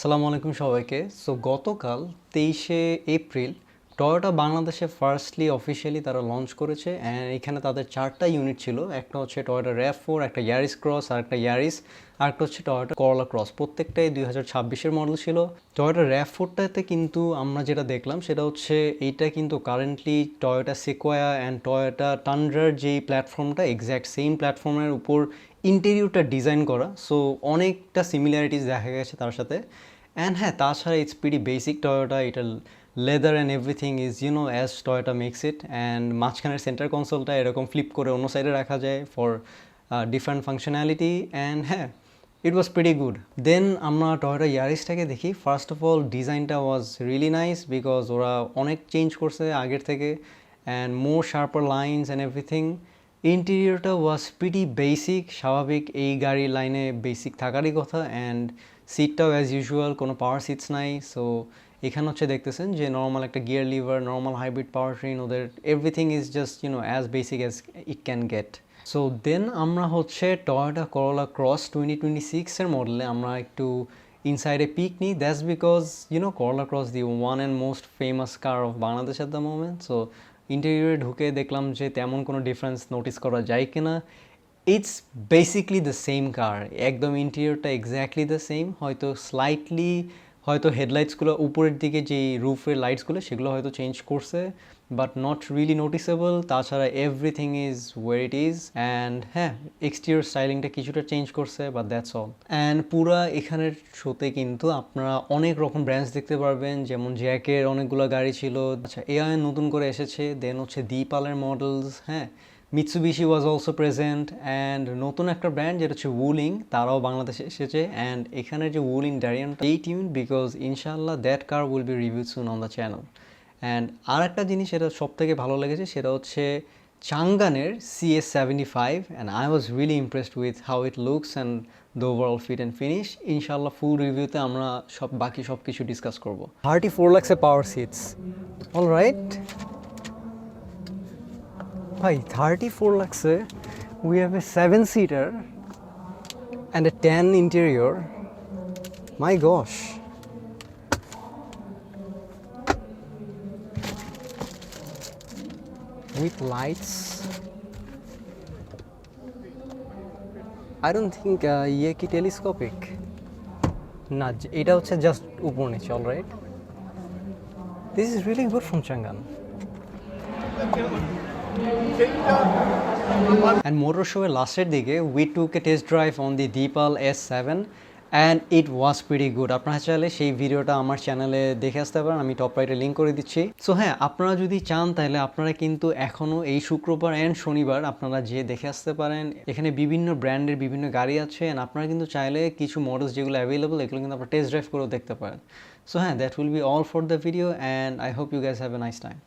আসসালামু আলাইকুম সবাইকে। সো গতকাল 23শে এপ্রিল টয়োটা বাংলাদেশে ফার্স্টলি অফিসিয়ালি তারা লঞ্চ করেছে অ্যান্ড এখানে তাদের 4টা ইউনিট ছিল। একটা হচ্ছে টয়োটা RAV4, একটা ইয়ারিস ক্রস, আর একটা ইয়ারিস, আর একটা হচ্ছে টয়োটা করলা ক্রস। প্রত্যেকটাই 2026-এর মডেল ছিল। টয়োটা RAV4টাতে কিন্তু আমরা যেটা দেখলাম সেটা হচ্ছে এইটা কিন্তু currently Toyota Sequoia and Toyota টান্ড্রার যেই প্ল্যাটফর্মটা এক্স্যাক্ট সেম প্ল্যাটফর্মের উপর ইন্টেরিয়রটা ডিজাইন করা। সো অনেকটা সিমিলারিটিস দেখা গেছে তার সাথে। অ্যান্ড হ্যাঁ, তাছাড়া ইটস প্রিটি বেসিক টয়োটা। এটা leather and everything is as Toyota makes it. And মাঝখানের সেন্টার কনসোলটা এরকম ফ্লিপ করে অন্য সাইডে রাখা যায় ফর ডিফারেন্ট ফাংশনালিটি। অ্যান্ড হ্যাঁ, ইট ওয়াজ প্রিটি গুড। দেন আমরা টয়োটা ইয়ারিসটাকে দেখি। ফার্স্ট অফ অল ডিজাইনটা ওয়াজ রিয়েলি নাইস বিকজ ওরা অনেক চেঞ্জ করছে আগের থেকে and more sharper lines and everything. ইন্টেরিয়রটা ওয়াজ প্রিটি বেসিক, স্বাভাবিক এই গাড়ির লাইনে বেসিক থাকারই কথা। অ্যান্ড সিটটাও অ্যাজ ইউজুয়াল, কোনো পাওয়ার সিটস নাই। সো এখানে হচ্ছে দেখতেছেন যে নর্মাল একটা gear lever, normal hybrid power train, ওদের everything is just as basic as it can get. So then আমরা হচ্ছে টয়োটা করোলা ক্রস 2026-এর মডেলে আমরা একটু ইনসাইডে পিক নিই। That's because Corolla Cross the one and most famous car of Bangladesh at the moment. So ইন্টেরিয়রে ঢুকে দেখলাম যে তেমন কোনো ডিফারেন্স নোটিস করা যায় কিনা। ইটস বেসিকলি দ্য সেম কার, একদম ইন্টেরিয়রটা এক্স্যাক্টলি দ্য সেম। হয়তো স্লাইটলি হয়তো হেডলাইটসগুলো উপরের দিকে যেই রুফের লাইটসগুলো সেগুলো হয়তো চেঞ্জ করছে, বাট নট রিয়েলি নোটিসেবল। তাছাড়া everything is where it is. And হ্যাঁ, এক্সটিরিয়র স্টাইলিংটা কিছুটা চেঞ্জ করছে, বাট দ্যাটস অল। অ্যান্ড পুরা এখানের শোতে কিন্তু আপনারা অনেক রকম ব্র্যান্ডস দেখতে পারবেন, যেমন জ্যাকের অনেকগুলো গাড়ি ছিল। আচ্ছা, এআই নতুন করে এসেছে। দেন হচ্ছে দীপালের মডেলস, হ্যাঁ, Mitsubishi was also present. And নতুন একটা ব্র্যান্ড যেটা হচ্ছে উলিং, তারাও বাংলাদেশে এসেছে। অ্যান্ড এখানে যে Wuling Darian, stay tuned because ইনশাল্লাহ that car will be reviewed soon on the channel. And আর একটা জিনিস যেটা সব থেকে ভালো লেগেছে সেটা হচ্ছে চাঙ্গানের CS75, and I was really impressed with how it looks and the overall fit and finish. ইনশাল্লাহ ফুল রিভিউতে আমরা বাকি সব কিছু ডিসকাস করবো। 34 lakhs পাওয়ার সিটস, অল রাইট ভাই। 34 lakhs we have a 7-seater and a 10 interior. My gosh. With lights. I don't think ये কি telescopic না, এটা হচ্ছে জাস্ট উপর নিচে। All right, this is really good from Chang'an. And motor show এর লাস্টের দিকে we took a test drive on the Deepal S7 and it was pretty good. আপনারা চাইলে সেই ভিডিওটা আমার চ্যানেলে দেখে আসতে পারেন, আমি টপ রাইটে লিঙ্ক করে দিচ্ছি। সো হ্যাঁ, আপনারা যদি চান তাহলে আপনারা কিন্তু এখনও এই শুক্রবার অ্যান্ড শনিবার আপনারা যেয়ে দেখে আসতে পারেন। এখানে বিভিন্ন ব্র্যান্ডের বিভিন্ন গাড়ি আছে অ্যান্ড আপনারা কিন্তু চাইলে কিছু মডেলস যেগুলো অ্যাভেলেবল এগুলো কিন্তু আপনারা টেস্ট ড্রাইভ করেও দেখতে পারেন। সো হ্যাঁ, that will be all for the video and I hope you guys have a nice time.